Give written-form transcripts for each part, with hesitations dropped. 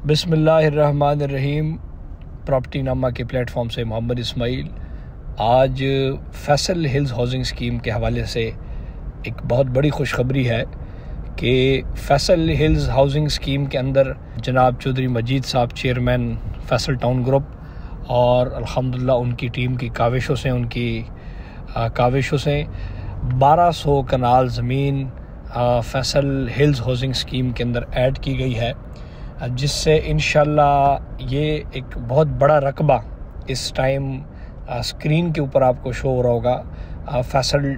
बिस्मिल्लाहिर्रहमानिर्रहीम। प्रॉपर्टी नामा के प्लेटफॉर्म से मोहम्मद इस्माइल। आज फैसल हिल्स हाउसिंग स्कीम के हवाले से एक बहुत बड़ी खुशखबरी है कि फैसल हिल्स हाउसिंग स्कीम के अंदर जनाब चौधरी मजीद साहब चेयरमैन फैसल टाउन ग्रुप और अल्हम्दुलिल्लाह उनकी टीम की काविशों से 1200 कनाल ज़मीन फैसल हिल्स हाउसिंग स्कीम के अंदर ऐड की गई है, जिससे इंशाल्लाह ये एक बहुत बड़ा रकबा इस टाइम स्क्रीन के ऊपर आपको शो हो रहा होगा। फैसल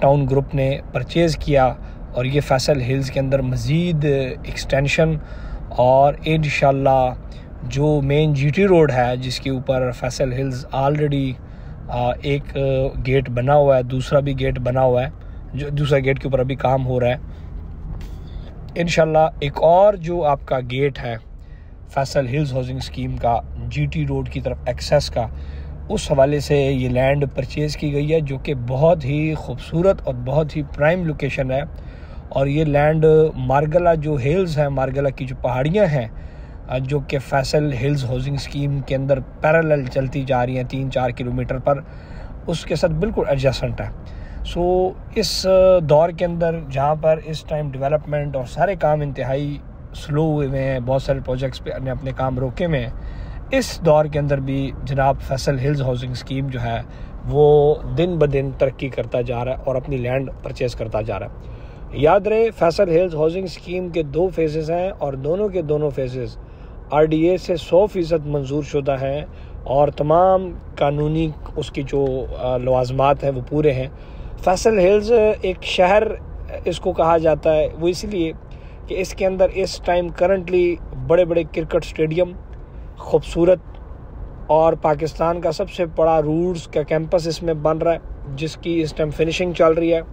टाउन ग्रुप ने परचेज़ किया और ये फैसल हिल्स के अंदर मज़ीद एक्सटेंशन और इंशाल्लाह जो मेन जीटी रोड है जिसके ऊपर फैसल हिल्स ऑलरेडी एक गेट बना हुआ है, दूसरा भी गेट बना हुआ है, जो दूसरा गेट के ऊपर अभी काम हो रहा है। इंशाल्लाह एक और जो आपका गेट है फैसल हिल्स हाउसिंग स्कीम का जीटी रोड की तरफ एक्सेस का, उस हवाले से ये लैंड परचेज़ की गई है, जो कि बहुत ही खूबसूरत और बहुत ही प्राइम लोकेशन है। और ये लैंड मारगला जो हिल्स हैं, मारगला की जो पहाड़ियाँ हैं जो कि फैसल हिल्स हाउसिंग स्कीम के अंदर पैरेलल चलती जा रही हैं 3-4 किलोमीटर पर, उसके साथ बिल्कुल एडजेसेंट है। सो इस दौर के अंदर जहाँ पर इस टाइम डेवलपमेंट और सारे काम इंतहाई स्लो हुए हैं, बहुत सारे प्रोजेक्ट्स पे अपने काम रोके हुए हैं, इस दौर के अंदर भी जनाब फैसल हिल्स हाउसिंग स्कीम जो है वो दिन ब दिन तरक्की करता जा रहा है और अपनी लैंड परचेज़ करता जा रहा है। याद रहे, फैसल हिल्स हाउसिंग स्कीम के 2 फेजेस हैं और दोनों के दोनों फेजेस RDA से 100% मंजूर शुदा हैं और तमाम कानूनी उसकी जो लवाजमात हैं वो पूरे हैं। फैसल हिल्स एक शहर इसको कहा जाता है, वो इसलिए कि इसके अंदर इस टाइम करंटली बड़े बड़े क्रिकेट स्टेडियम, खूबसूरत और पाकिस्तान का सबसे बड़ा रूट्स का कैंपस इसमें बन रहा है, जिसकी इस टाइम फिनिशिंग चल रही है।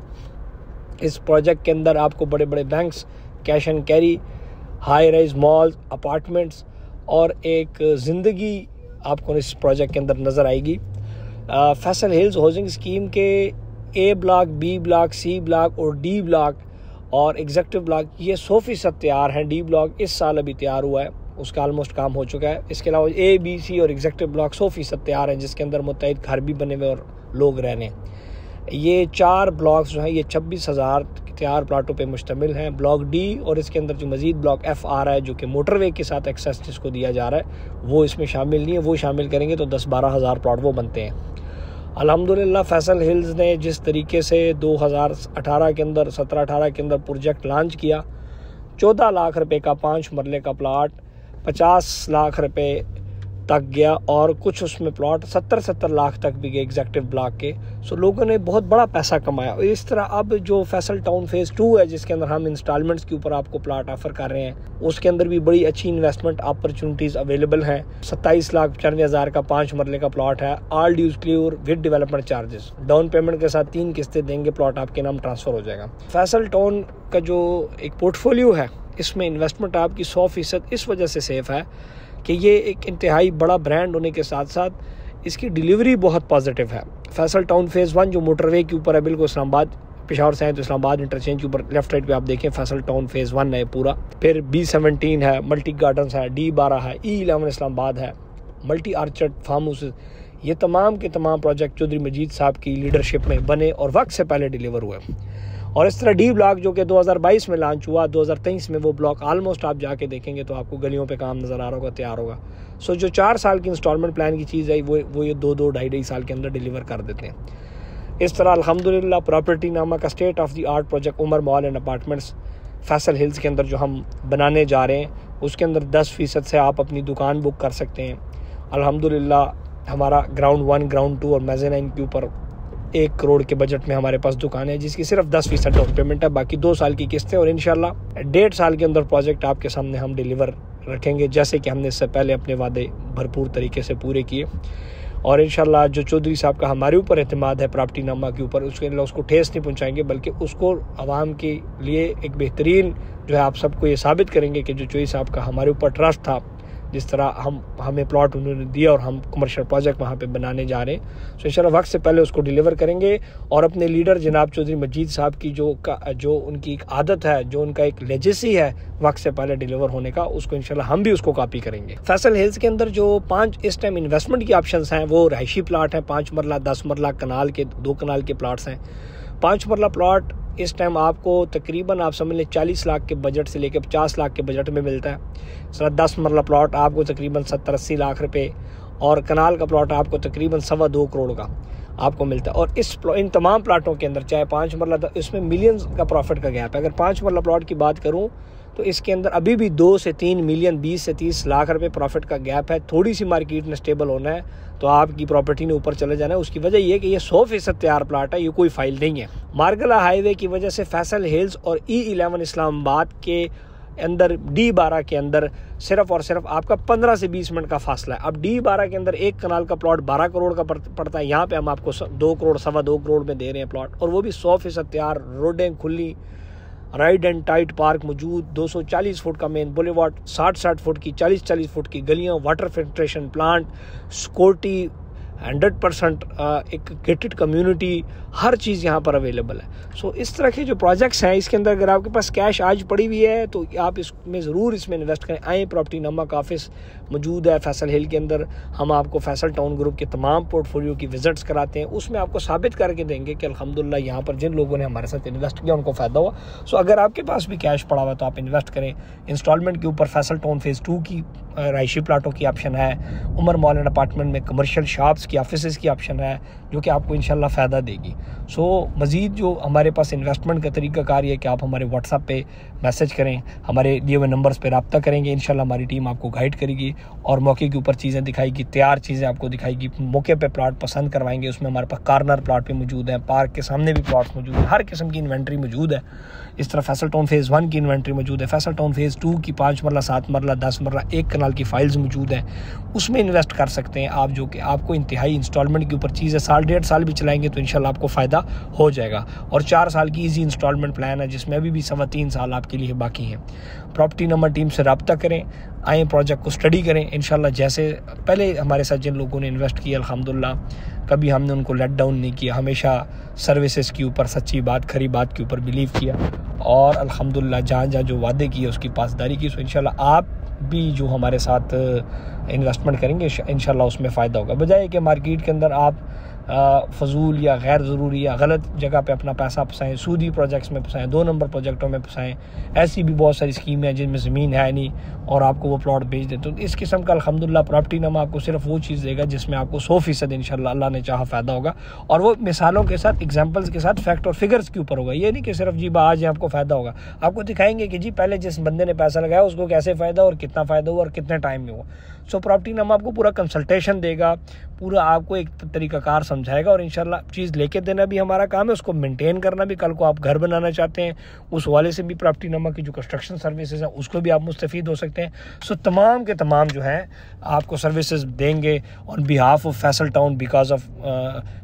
इस प्रोजेक्ट के अंदर आपको बड़े बड़े banks, cash and carry, high rise malls, apartments और एक ज़िंदगी आपको इस प्रोजेक्ट के अंदर नज़र आएगी। फैसल हिल्स हाउसिंग स्कीम के A block, B block, C block और D ब्लॉक और एग्जेक्टिव ब्लॉक ये 100% तैयार हैं। D ब्लॉक इस साल अभी तैयार हुआ है, उसका ऑलमोस्ट काम हो चुका है। इसके अलावा A, B, C और एग्जेक्टिव ब्लॉक 100% तैयार हैं, जिसके अंदर मुतैद घर भी बने हुए और लोग रहने। ये 4 ब्लॉक्स जो हैं ये 26,000 तैयार प्लाटों पे मुश्तमिल हैं। ब्लॉक D और इसके अंदर जो मज़ीद ब्लॉक F आ रहा है, जो कि मोटरवे के साथ एक्सेस जिसको दिया जा रहा है, वो इसमें शामिल नहीं है। वो शामिल करेंगे तो 10-12 हज़ार प्लाट वो बनते हैं। अल्हम्दुलिल्लाह फैसल हिल्स ने जिस तरीके से 2018 के अंदर 17-18 के अंदर प्रोजेक्ट लॉन्च किया, 14 लाख रुपए का 5 मरले का प्लाट 50 लाख रुपए तक गया और कुछ उसमें प्लॉट 70-70 लाख तक भी गए एग्जेक्टिव ब्लॉक के। सो लोगों ने बहुत बड़ा पैसा कमाया। और इस तरह अब जो फैसल टाउन फेज़ 2 है, जिसके अंदर हम इंस्टॉलमेंट्स के ऊपर आपको प्लॉट ऑफर कर रहे हैं, उसके अंदर भी बड़ी अच्छी इन्वेस्टमेंट अपॉर्चुनिटीज़ अवेलेबल हैं। 27,95,000 का 5 मरले का प्लॉट है, all dues clear with development charges. Down payment के साथ 3 किस्तें देंगे, प्लॉट आपके नाम ट्रांसफ़र हो जाएगा। फैसल टाउन का जो एक पोर्टफोलियो है, इसमें इन्वेस्टमेंट आपकी 100% इस वजह से सेफ़ है कि ये एक इंतहाई बड़ा ब्रांड होने के साथ साथ इसकी डिलीवरी बहुत पॉजिटिव है। फैसल टाउन फेज़ 1 जो मोटरवे के ऊपर है, बिल्कुल इस्लामाबाद पेशावर से हैं तो इस्लामाबाद इंटरचेंज के ऊपर लेफ्ट राइट पे आप देखें फैसल टाउन फेज़ 1 है पूरा। फिर B17 है, मल्टी गार्डन्स है, D12 है, E11 इस्लामाबाद है, मल्टी आर्चर्ड फार्म हाउसेस। ये तमाम के तमाम प्रोजेक्ट चौधरी मजीद साहब की लीडरशिप में बने और वक्त से पहले डिलीवर हुए। और इस तरह D ब्लॉक जो कि 2022 में लॉन्च हुआ, 2023 में वो ब्लॉक ऑलमोस्ट आप जाके देखेंगे तो आपको गलियों पे काम नज़र आ रहा होगा, तैयार होगा। सो जो 4 साल की इंस्टॉलमेंट प्लान की चीज़ है वो ये 2-2, 2.5 साल के अंदर डिलीवर कर देते हैं। इस तरह अल्हम्दुलिल्लाह प्रॉपर्टी नामा का state of the art project Umar mall and apartments Faisal hills के अंदर जो हम बनाने जा रहे हैं, उसके अंदर 10% से आप अपनी दुकान बुक कर सकते हैं। अल्हम्दुलिल्लाह हमारा ग्राउंड 1, ग्राउंड 2 और मेज़ानाइन के ऊपर 1 करोड़ के बजट में हमारे पास दुकान है, जिसकी सिर्फ 10% डाउन पेमेंट है, बाकी 2 साल की किस्तें। और इंशाल्लाह 1.5 साल के अंदर प्रोजेक्ट आपके सामने हम डिलीवर रखेंगे, जैसे कि हमने इससे पहले अपने वादे भरपूर तरीके से पूरे किए। और इंशाल्लाह जो चौधरी साहब का हमारे ऊपर एतमाद है प्रॉपर्टी नामा के ऊपर, उसके लिए उसको ठेस नहीं पहुँचाएंगे, बल्कि उसको आवाम के लिए एक बेहतरीन जो है आप सबको ये साबित करेंगे कि जो चौधरी साहब का हमारे ऊपर ट्रस्ट था, जिस तरह हमें प्लॉट उन्होंने दिया और हम कमर्शियल प्रोजेक्ट वहाँ पे बनाने जा रहे हैं। सो इंशाल्लाह वक्त से पहले उसको डिलीवर करेंगे और अपने लीडर जनाब चौधरी मजीद साहब की जो उनकी एक आदत है, जो उनका एक लेजेसी है वक्त से पहले डिलीवर होने का, उसको इंशाल्लाह हम भी उसको कॉपी करेंगे। फैसल हिल्स के अंदर जो 5 इस टाइम इन्वेस्टमेंट की ऑप्शंस हैं वो रहायशी प्लाट हैं, 5 मरला 10 मरला कनाल के 2 कनाल के प्लाट्स हैं। 5 मरला प्लॉट इस टाइम आपको तकरीबन आप समझ लें 40 लाख के बजट से लेकर 50 लाख के बजट में मिलता है। सर 10 मरला प्लॉट आपको तकरीबन 70-80 लाख रुपए और कनाल का प्लॉट आपको तकरीबन 2.25 करोड़ का आपको मिलता है। और इन तमाम प्लाटों के अंदर चाहे 5 मरला, इसमें मिलियंस का प्रॉफिट का गैप है। अगर 5 मरला प्लॉट की बात करूँ तो इसके अंदर अभी भी 2 से 3 मिलियन 20 से 30 लाख रुपए प्रॉफिट का गैप है। थोड़ी सी मार्केट में स्टेबल होना है तो आपकी प्रॉपर्टी ने ऊपर चले जाना है। उसकी वजह यह है कि ये 100% तैयार प्लाट है, ये कोई फाइल नहीं है। मार्गला हाईवे की वजह से फैसल हिल्स और E11 इस्लामाबाद के अंदर D12 के अंदर सिर्फ और सिर्फ आपका 15 से 20 मिनट का फासला है। अब D12 के अंदर 1 कनाल का प्लॉट 12 करोड़ का पड़ता है, यहाँ पे हम आपको 2 करोड़ 2.25 करोड़ में दे रहे हैं प्लॉट, और वो भी 100% तैयार, रोडें खुली, राइड एंड टाइट पार्क मौजूद, 240 फुट का मेन बुलेवार्ड, 60 फुट की 40 फुट की गलियां, वाटर फिल्ट्रेशन प्लांट, सिक्योरिटी 100% एक गेटेड कम्युनिटी, हर चीज़ यहाँ पर अवेलेबल है। सो इस तरह के जो प्रोजेक्ट्स हैं इसके अंदर अगर आपके पास कैश आज पड़ी हुई है तो आप इसमें ज़रूर इसमें इन्वेस्ट करें। आए प्रॉपर्टी नामा का ऑफिस मौजूद है फैसल हिल के अंदर, हम आपको फैसल टाउन ग्रुप के तमाम पोर्टफोलियो की विजिट्स कराते हैं, उसमें आपको साबित करके देंगे कि अल्हम्दुलिल्लाह यहाँ पर जिन लोगों ने हमारे साथ इन्वेस्ट किया उनको फ़ायदा हुआ। सो अगर आपके पास भी कैश पड़ा हुआ तो आप इन्वेस्ट करें। इंस्टॉलमेंट के ऊपर फैसल टाउन फेज़ 2 की रायशी प्लाटों की ऑप्शन है, उमर मॉल एंड अपार्टमेंट में कमर्शियल शॉप्स की ऑफिस की ऑप्शन है जो कि आपको इंशाल्लाह फ़ायदा देगी। सो मज़ीद जो हमारे पास इन्वेस्टमेंट का तरीक़ाकार ये कि आप हमारे व्हाट्सएप पे मैसेज करें, हमारे दिए हुए नंबर्स पे रब्ता करेंगे, इंशाल्लाह हमारी टीम आपको गाइड करेगी और मौके के ऊपर चीज़ें दिखाएगी, तैयार चीज़ें आपको दिखाएगी, मौके पे प्लॉट पसंद करवाएंगे। उसमें हमारे पास कॉर्नर प्लॉट भी मौजूद है, पार्क के सामने भी प्लॉट्स मौजूद है, हर किस्म की इन्वेंट्री मौजूद है। इस तरह फैसल टाउन फेज़ 1 की इन्वेंट्री मौजूद है, फैसल टाउन फेज़ 2 की 5 मरला 7 मरला 10 मरला 1 कनाल की फाइल्स मौजूद हैं, उसमें इन्वेस्ट कर सकते हैं आप, जो कि आपको इंतहाई इंस्टॉलमेंट के ऊपर चीज़ है। 1.5 साल भी चलाएंगे तो इंशाल्लाह आपको फ़ायदा हो जाएगा। और 4 साल की ईजी इंस्टॉलमेंट प्लान है जिसमें अभी भी 3.25 साल आपके लिए बाकी हैं। प्रॉपर्टी नंबर टीम से रब्ता करें, आए प्रोजेक्ट को स्टडी करें। इंशाल्लाह जैसे पहले हमारे साथ जिन लोगों ने इन्वेस्ट किया अल्हम्दुलिल्लाह कभी हमने उनको लेट डाउन नहीं किया, हमेशा सर्विसेज के ऊपर, सच्ची बात, खरी बात के ऊपर बिलीव किया और अल्हम्दुलिल्लाह जहाँ जहाँ जो वादे किए उसकी पासदारी की। सो इंशाल्लाह आप भी जो हमारे साथ इन्वेस्टमेंट करेंगे इंशाल्लाह उसमें फ़ायदा होगा। बजाय कि मार्केट के अंदर आप फजूल या गैर ज़रूरी या गलत जगह पे अपना पैसा फंसाएं, सूदी प्रोजेक्ट्स में फंसाएं, 2 नंबर प्रोजेक्टों में फंसाएं। ऐसी भी बहुत सारी स्कीमें हैं जिनमें ज़मीन है नहीं और आपको वो प्लॉट बेच दे। तो इस किस्म का अल्हम्दुलिल्लाह प्रॉपर्टी नामा आपको सिर्फ वो चीज़ देगा जिसमें आपको 100% इंशाल्लाह अल्लाह ने चाहा फ़ायदा होगा, और वो मिसालों के साथ, एग्जाम्पल्स के साथ, फैक्ट और फिगर्स के ऊपर होगा। ये नहीं कि सिर्फ जी आज आपको फ़ायदा होगा, आपको दिखाएंगे कि जी पहले जिस बंदे ने पैसा लगाया उसको कैसे फ़ायदा और कितना फ़ायदा हुआ और कितने टाइम में हुआ। सो प्रॉपर्टी नामा आपको पूरा कंसल्टेशन देगा, पूरा आपको एक तरीकाकार समझाएगा और इंशाल्लाह चीज़ लेके देना भी हमारा काम है, उसको मेंटेन करना भी। कल को आप घर बनाना चाहते हैं उस वाले से भी प्रॉपर्टी नामा की जो कंस्ट्रक्शन सर्विसेज हैं उसको भी आप मुस्तफ़ीद हो सकते हैं। सो तमाम के तमाम जो हैं आपको सर्विसेज देंगे on behalf of Faisal town because of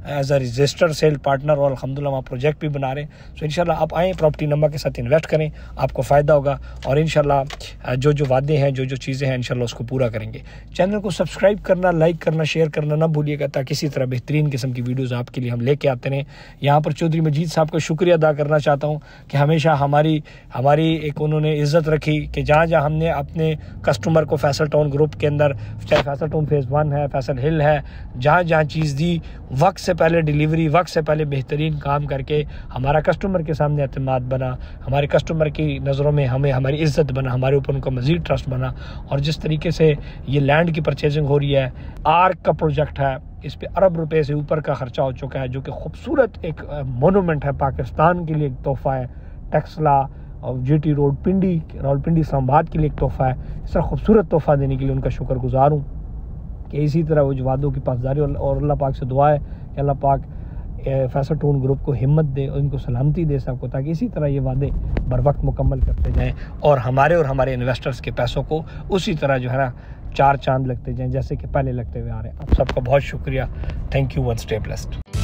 as a registered sale partner, और अल्हम्दुलिल्लाह आप प्रोजेक्ट भी बना रहे हैं। सो इंशाल्लाह आप आएँ प्रॉपर्टी नामा के साथ इन्वेस्ट करें, आपको फ़ायदा होगा और इंशाल्लाह जो वादे हैं, जो चीज़ें हैं इंशाल्लाह उसको पूरा करेंगे। चैनल को सब्सक्राइब करना, लाइक करना, शेयर करना ना भूलिएगा ताकि इसी तरह बेहतरीन किस्म की वीडियोस आपके लिए हम लेके आते रहें। यहाँ पर चौधरी मजीद साहब का शुक्रिया अदा करना चाहता हूँ कि हमेशा हमारी एक उन्होंने इज़्ज़त रखी कि जहाँ जहाँ हमने अपने कस्टमर को फैसल टाउन ग्रुप के अंदर, चाहे फैसल टाउन फेज़ 1 है, फैसल हिल है, जहाँ जहाँ चीज़ दी वक्त से पहले डिलीवरी, वक्त से पहले बेहतरीन काम करके हमारा कस्टमर के सामने एतमाद बना, हमारे कस्टमर की नज़रों में हमें हमारी इज़्ज़त बना, हमारे ऊपर उनका मज़ीद ट्रस्ट बना। और जिस तरीके से ये लैंड की परचेजिंग हो रही है, आर्क का प्रोजेक्ट है, इस पे अरब रुपए से ऊपर का खर्चा हो चुका है, जो कि खूबसूरत एक मोनूमेंट है, पाकिस्तान के लिए एक तोहफ़ा है। टेक्सला और GT रोड पिंडी, रावलपिंडी इस्लामाबाद के लिए एक तोहफ़ा है। इस तरह खूबसूरत तोहफ़ा देने के लिए उनका शुक्रगुजार हूँ कि इसी तरह वो वादों की पासदारी, और अल्लाह पाक से दुआ है कि अल्लाह पाक फैसल टाउन ग्रुप को हिम्मत दे और इनको सलामती दे सबको, ताकि इसी तरह ये वादे बर वक्त मुकम्मल करते जाएँ और हमारे इन्वेस्टर्स के पैसों को उसी तरह जो है ना 4 चांद लगते जाएँ जैसे कि पहले लगते हुए आ रहे हैं। आप सबका बहुत शुक्रिया। Thank you one, stay blessed.